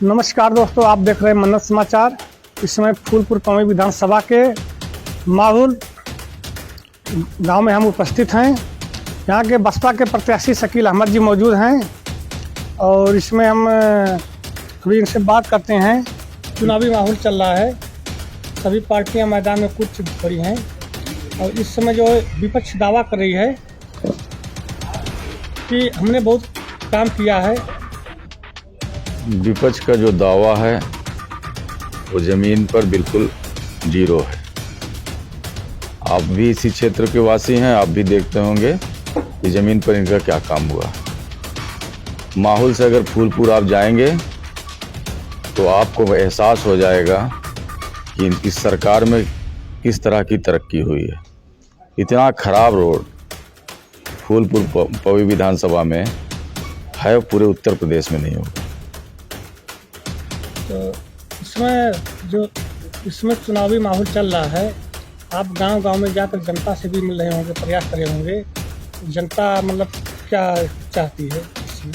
नमस्कार दोस्तों, आप देख रहे हैं मन्नत समाचार। इस समय फूलपुर पवई विधानसभा के माहुल गांव में हम उपस्थित हैं। यहाँ के बसपा के प्रत्याशी शकील अहमद जी मौजूद हैं और इसमें हम अभी इनसे बात करते हैं। चुनावी माहौल चल रहा है, सभी पार्टियां मैदान में कूद पड़ी हैं और इस समय जो विपक्ष दावा कर रही है कि हमने बहुत काम किया है। विपक्ष का जो दावा है वो ज़मीन पर बिल्कुल जीरो है। आप भी इसी क्षेत्र के वासी हैं, आप भी देखते होंगे कि ज़मीन पर इनका क्या काम हुआ। माहौल से अगर फूलपुर आप जाएंगे तो आपको एहसास हो जाएगा कि इनकी सरकार में किस तरह की तरक्की हुई है। इतना खराब रोड फूलपुर पवई विधानसभा में है, पूरे उत्तर प्रदेश में नहीं होगा। तो इसमें चुनावी माहौल चल रहा है। आप गांव-गांव में जाकर जनता से भी मिल रहे होंगे, प्रयास कर रहे होंगे। जनता मतलब क्या चाहती है इसमें?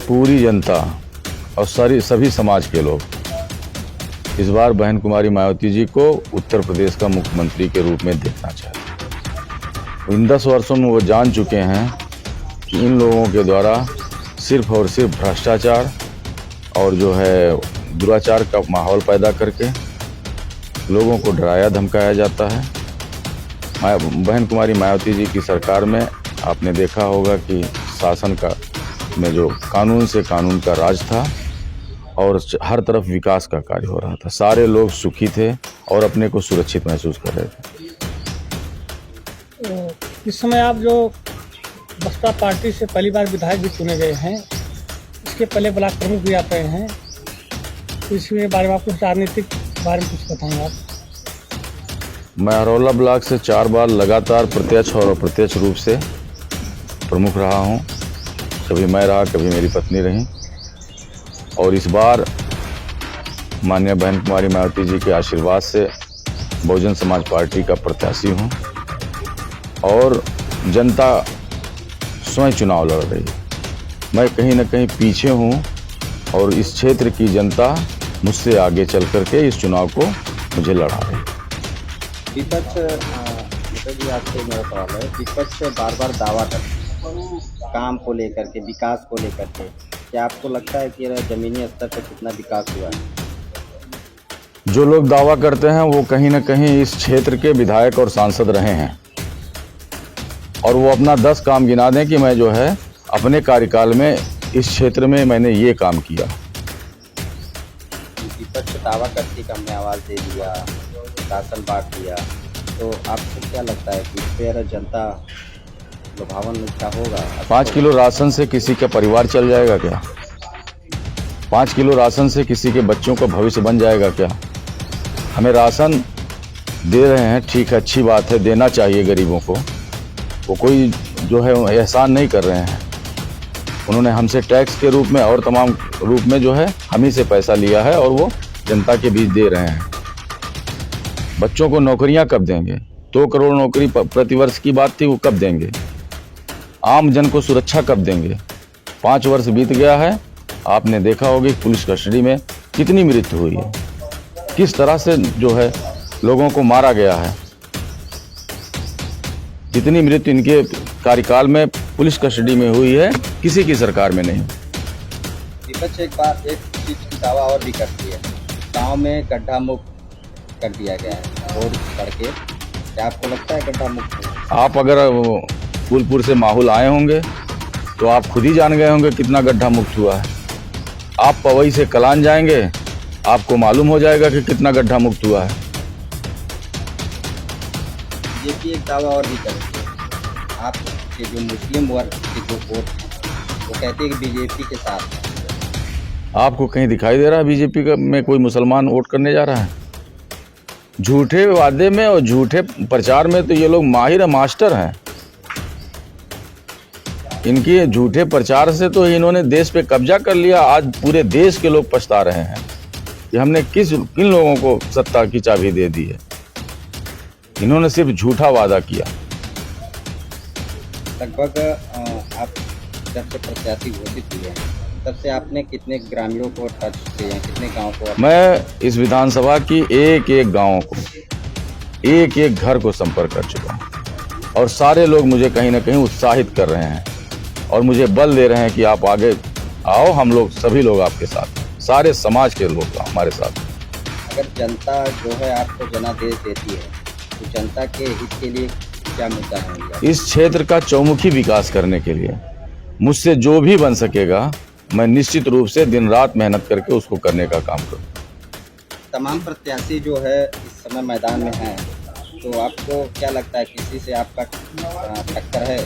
पूरी जनता और सभी समाज के लोग इस बार बहन कुमारी मायावती जी को उत्तर प्रदेश का मुख्यमंत्री के रूप में देखना चाहते हैं। इन 10 वर्षों में वो जान चुके हैं कि इन लोगों के द्वारा सिर्फ और सिर्फ भ्रष्टाचार और जो है दुराचार का माहौल पैदा करके लोगों को डराया धमकाया जाता है। बहन कुमारी मायावती जी की सरकार में आपने देखा होगा कि शासन का में जो कानून से कानून का राज था और हर तरफ विकास का कार्य हो रहा था। सारे लोग सुखी थे और अपने को सुरक्षित महसूस कर रहे थे। इस समय आप जो बसपा पार्टी से पहली बार विधायक भी चुने गए हैं, इसके पहले ब्लॉक प्रमुख भी आप रहे हैं, तो इसमें बारे में आपको राजनीतिक बारे में कुछ बताएंगे आप? मैं हरौला ब्लॉक से 4 बार लगातार प्रत्यक्ष और अप्रत्यक्ष रूप से प्रमुख रहा हूँ। कभी मैं रहा, कभी मेरी पत्नी रही और इस बार माननीय बहन कुमारी मायावती जी के आशीर्वाद से बहुजन समाज पार्टी का प्रत्याशी हूँ और जनता स्वयं चुनाव लड़ रही है। मैं कहीं न कहीं पीछे हूँ और इस क्षेत्र की जनता मुझसे आगे चल करके इस चुनाव को मुझे लड़ा रही है। विपक्ष जी, आपसे मेरा सवाल है, विपक्ष बार बार दावा करते काम को लेकर के, विकास को लेकर के, क्या आपको लगता है कि ज़मीनी स्तर पर कितना विकास हुआ है? जो लोग दावा करते हैं वो कहीं न कहीं इस क्षेत्र के विधायक और सांसद रहे हैं और वो अपना 10 काम गिना दें कि मैं जो है अपने कार्यकाल में इस क्षेत्र में मैंने ये काम किया। विपक्ष दावा करके कि हमने आवाज़ दे दिया, राशन बांट दिया, तो आपको क्या लगता है कि फिर जनता लुभावन क्या होगा? 5 किलो राशन से किसी का परिवार चल जाएगा क्या? 5 किलो राशन से किसी के बच्चों का भविष्य बन जाएगा क्या? हमें राशन दे रहे हैं, ठीक है, अच्छी बात है, देना चाहिए गरीबों को। वो कोई जो है एहसान नहीं कर रहे हैं। उन्होंने हमसे टैक्स के रूप में और तमाम रूप में जो है हम ही से पैसा लिया है और वो जनता के बीच दे रहे हैं। बच्चों को नौकरियां कब देंगे? 2 करोड़ नौकरी प्रतिवर्ष की बात थी, वो कब देंगे? आम जन को सुरक्षा कब देंगे? 5 वर्ष बीत गया है, आपने देखा होगा पुलिस कस्टडी में कितनी मृत्यु हुई है, किस तरह से जो है लोगों को मारा गया है। जितनी मृत्यु इनके कार्यकाल में पुलिस कस्टडी में हुई है, किसी की सरकार में नहीं। विपक्ष एक चीज की दावा और भी करती है, गांव में गड्ढा मुक्त कर दिया गया है रोड सड़कें। क्या आपको लगता है गड्ढा मुक्त है? आप अगर फूलपुर से माहौल आए होंगे तो आप खुद ही जान गए होंगे कितना गड्ढा मुक्त हुआ है। आप पवई से कलान जाएंगे, आपको मालूम हो जाएगा कि कितना गड्ढा मुक्त हुआ है। बीजेपी एक दावा और भी करती है, आपके जो मुस्लिम वर्ग के जो वोट हैं वो कहते हैं कि बीजेपी के साथ है। आपको कहीं दिखाई दे रहा है बीजेपी का में कोई मुसलमान वोट करने जा रहा है? झूठे वादे में और झूठे प्रचार में तो ये लोग माहिर मास्टर हैं। इनके झूठे प्रचार से तो इन्होंने देश पे कब्जा कर लिया। आज पूरे देश के लोग पछता रहे हैं कि हमने किन लोगों को सत्ता की चाबी दे दी है। इन्होंने सिर्फ झूठा वादा किया। लगभग आप जब से प्रत्याशी घोषित हुए हैं तब से आपने कितने ग्रामीणों को टच किए हैं, कितने गांव को मैं इस विधानसभा की एक एक गांव को, एक एक घर को संपर्क कर चुका हूं और सारे लोग मुझे कहीं ना कहीं उत्साहित कर रहे हैं और मुझे बल दे रहे हैं कि आप आगे आओ, हम लोग सभी लोग आपके साथ, सारे समाज के लोग हमारे साथ। अगर जनता जो है आपको जनादेश देती है तो जनता के हित के लिए क्या मुद्दा है? इस क्षेत्र का चौमुखी विकास करने के लिए मुझसे जो भी बन सकेगा मैं निश्चित रूप से दिन रात मेहनत करके उसको करने का काम करूँ। तमाम प्रत्याशी जो है इस समय मैदान में हैं, तो आपको क्या लगता है किसी से आपका टक्कर है?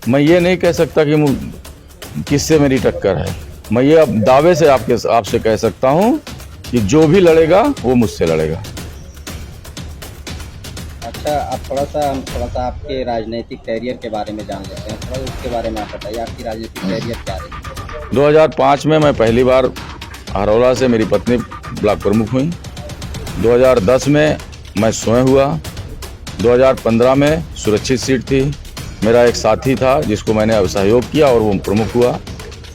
मैं ये नहीं कह सकता कि किससे मेरी टक्कर है। मैं ये अब दावे से आपसे कह सकता हूँ कि जो भी लड़ेगा वो मुझसे लड़ेगा। अच्छा, आप थोड़ा सा आपके राजनीतिक कैरियर के बारे में जान लेते हैं, थोड़ा उसके बारे में आप बताइए, आपकी राजनीतिक कैरियर क्या रही? 2005 में मैं पहली बार हरौला से मेरी पत्नी ब्लॉक प्रमुख हुई। 2010 में मैं स्वयं हुआ। 2015 में सुरक्षित सीट थी, मेरा एक साथी था जिसको मैंने सहयोग किया और वो प्रमुख हुआ।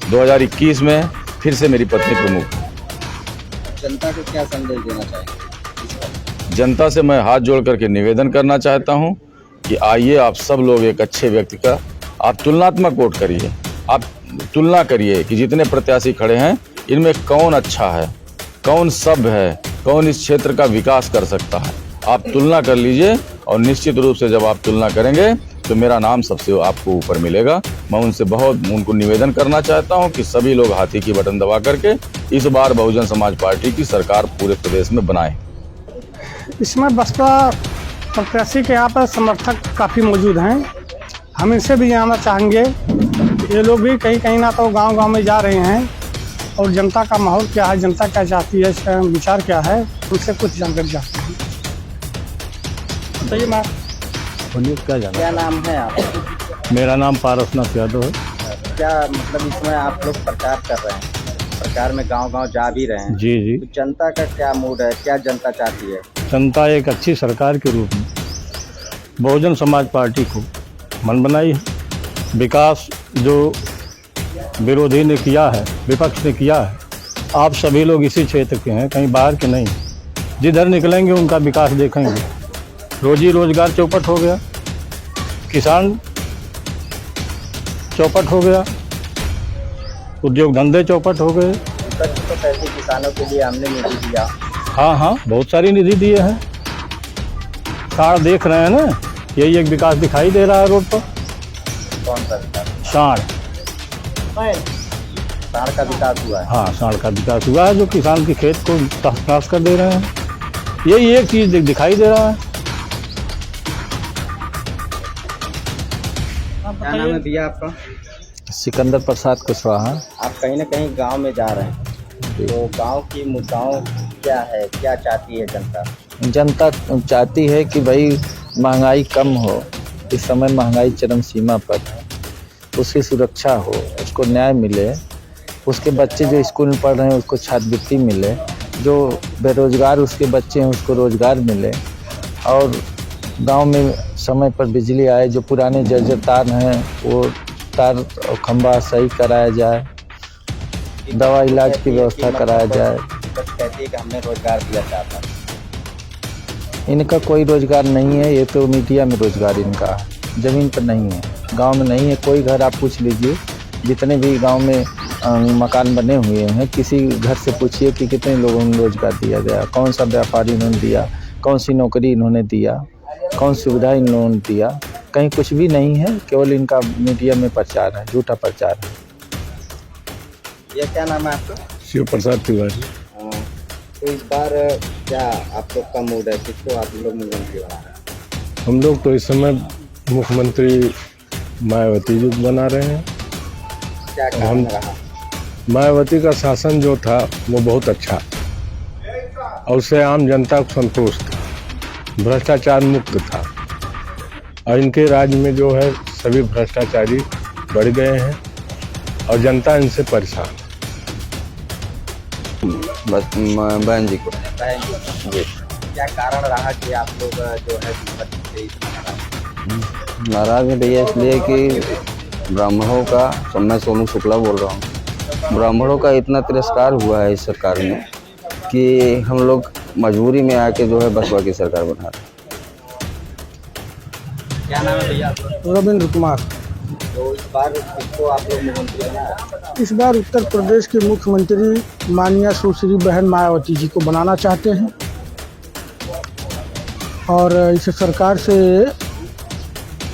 2021 में फिर से मेरी पत्नी प्रमुख। जनता को क्या संदेश देना चाहेंगे? जनता से मैं हाथ जोड़ करके निवेदन करना चाहता हूं कि आइए आप सब लोग एक अच्छे व्यक्ति का आप तुलनात्मक वोट करिए। आप तुलना करिए कि जितने प्रत्याशी खड़े हैं इनमें कौन अच्छा है, कौन सभ्य है, कौन इस क्षेत्र का विकास कर सकता है। आप तुलना कर लीजिए और निश्चित रूप से जब आप तुलना करेंगे तो मेरा नाम सबसे आपको ऊपर मिलेगा। मैं उनको निवेदन करना चाहता हूं कि सभी लोग हाथी की बटन दबा करके इस बार बहुजन समाज पार्टी की सरकार पूरे प्रदेश में बनाएं। इसमें बसपा प्रत्याशी के यहाँ पर समर्थक काफ़ी मौजूद हैं। हम इनसे भी जानना चाहेंगे, ये लोग भी कहीं ना तो गांव में जा रहे हैं और जनता का माहौल क्या है, जनता क्या चाहती है, इसका विचार क्या है, उनसे कुछ जानकारी चाहते हैं। बताइए मैम, क्या नाम है आपका? मेरा नाम पारसनाथ यादव है। क्या मतलब इसमें आप लोग प्रचार कर रहे हैं, प्रचार में गांव जा भी रहे हैं? जी जी। तो जनता का क्या मूड है, क्या जनता चाहती है? जनता एक अच्छी सरकार के रूप में बहुजन समाज पार्टी को मन बनाई है। विकास जो विरोधी ने किया है, विपक्ष ने किया है, आप सभी लोग इसी क्षेत्र के हैं, कहीं बाहर के नहीं। जिधर निकलेंगे उनका विकास देखेंगे। रोजी रोजगार चौपट हो गया, किसान चौपट हो गया, उद्योग धंधे चौपट हो गए। तो पैसे किसानों के लिए हमने निधि दिया। हाँ, बहुत सारी निधि दिए हैं। साढ़ देख रहे हैं ना, यही एक विकास दिखाई दे रहा है रोड पर। कौन सा विकास? साढ़ का विकास हुआ है? हाँ, साढ़ का विकास हुआ है जो किसान के खेत को तहस कर दे रहे हैं। यही एक चीज दिखाई दे रहा है। क्या नाम है भैया आपका? सिकंदर प्रसाद कुशवाहा। आप कहीं ना कहीं गांव में जा रहे हैं, तो गांव की मुद्दाओं क्या है, क्या चाहती है जनता? जनता चाहती है कि भाई महंगाई कम हो, इस समय महंगाई चरम सीमा पर है, उसकी सुरक्षा हो, उसको न्याय मिले, उसके बच्चे जो स्कूल में पढ़ रहे हैं उसको छात्रवृत्ति मिले, जो बेरोजगार उसके बच्चे हैं उसको रोजगार मिले, और गांव में समय पर बिजली आए, जो पुराने जर्जर तार हैं वो तार और खंभा सही कराया जाए, दवा इलाज की व्यवस्था कराया जाए। कहती है कि हमने रोजगार दिया चाहता। इनका कोई रोजगार नहीं है, ये तो मीडिया में रोजगार इनका है, ज़मीन पर नहीं है, गांव में नहीं है। कोई घर आप पूछ लीजिए, जितने भी गांव में मकान बने हुए हैं, किसी घर से पूछिए कि कितने लोगों को रोजगार दिया गया, कौन सा व्यापारी इन्होंने दिया, कौन सी नौकरी इन्होंने दिया, कौन सुविधा इन्होंने दिया। कहीं कुछ भी नहीं है, केवल इनका मीडिया में प्रचार है, झूठा प्रचार है। ये क्या नाम है आपका? शिव प्रसाद तिवारी। तो इस बार क्या आप लोग का मूड है, किसको आप लोग मुख्यमंत्री बना रहे हैं? हम लोग तो इस समय मुख्यमंत्री मायावती जी बना रहे हैं। क्या कारण रहा? मायावती का शासन जो था वो बहुत अच्छा और उससे आम जनता को संतोष था, भ्रष्टाचार मुक्त था। और इनके राज्य में जो है सभी भ्रष्टाचारी बढ़ गए हैं और जनता इनसे परेशान है। बस बहन जी को क्या कारण रहा कि आप लोग जो है विपक्ष से नाराज है भैया, इसलिए कि ब्राह्मणों का, मैं सोनू शुक्ला बोल रहा हूँ, ब्राह्मणों का इतना तिरस्कार हुआ है इस सरकार में कि हम लोग मजबूरी में आके जो है बसपा की सरकार बना रहे हैं। क्या नाम है भैया आपका? रविंद्र कुमार। तो इस बार किसको आप लोग मुख्यमंत्री बनाए? इस बार उत्तर प्रदेश के मुख्यमंत्री माननीय सुश्री बहन मायावती जी को बनाना चाहते हैं और इस सरकार से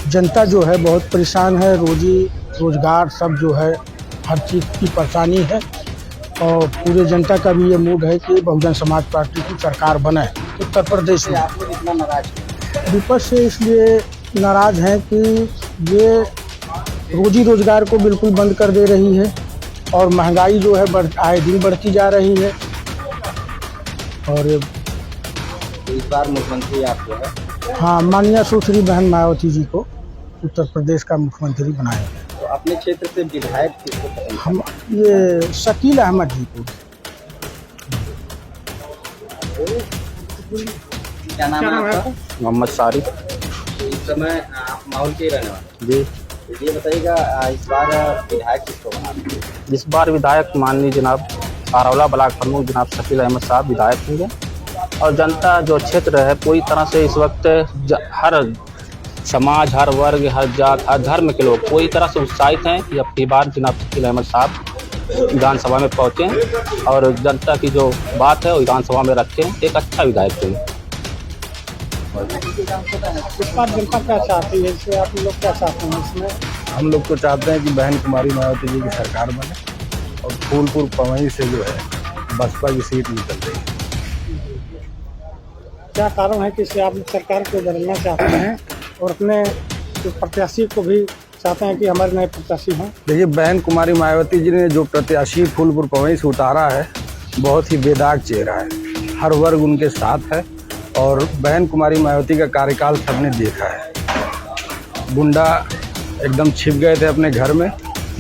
जनता जो है बहुत परेशान है, रोजी रोजगार सब जो है हर चीज़ की परेशानी है और पूरे जनता का भी ये मूड है कि बहुजन समाज पार्टी की सरकार बने उत्तर प्रदेश में। आप लोग इतना नाराज हैं? विपक्ष से इसलिए नाराज़ हैं कि ये रोजी रोजगार को बिल्कुल बंद कर दे रही है और महंगाई जो है आए दिन बढ़ती जा रही है। और तो इस बार मुख्यमंत्री आप जो है हाँ, माननीय सुश्री बहन मायावती जी को उत्तर प्रदेश का मुख्यमंत्री बनाएंगे। तो अपने क्षेत्र से विधायक किसको पसंद है? हम ये शकील अहमद जी को। क्या नाम है आपका? मोहम्मद सारिक। इस समय आप माहौल के रहने वाले जी, तो ये बताइएगा इस बार विधायक किसको बनाते हैं? इस बार विधायक माननीय जनाब आरौला ब्लॉक प्रमुख जनाब शकील अहमद साहब विधायक होंगे और जनता जो क्षेत्र है पूरी तरह से इस वक्त हर समाज, हर वर्ग, हर जात, हर धर्म के लोग पूरी तरह से उत्साहित हैं कि अब की बार जनाब शकील अहमद साहब विधानसभा में पहुँचें और जनता की जो बात है वो विधानसभा में रखें, एक अच्छा विधायक चुनें। इस बार जनता क्या चाहती है, इससे आप लोग क्या चाहते हैं इसमें? हम लोग तो चाहते हैं कि बहन कुमारी मायावती जी की सरकार बने और फूलपुर पवई से जो है बसपा की सीट निकल रही है। क्या कारण है कि इससे आप सरकार को बदलना चाहते हैं और अपने जो प्रत्याशी को भी चाहते हैं कि हमारे नए प्रत्याशी हों? देखिए, बहन कुमारी मायावती जी ने जो प्रत्याशी फूलपुर पवई से उतारा है बहुत ही बेदाग चेहरा है, हर वर्ग उनके साथ है और बहन कुमारी मायावती का कार्यकाल सबने देखा है। गुंडा एकदम छिप गए थे अपने घर में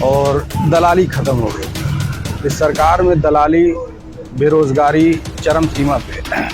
और दलाली खत्म हो गई। इस सरकार में दलाली, बेरोजगारी चरम सीमा पे है।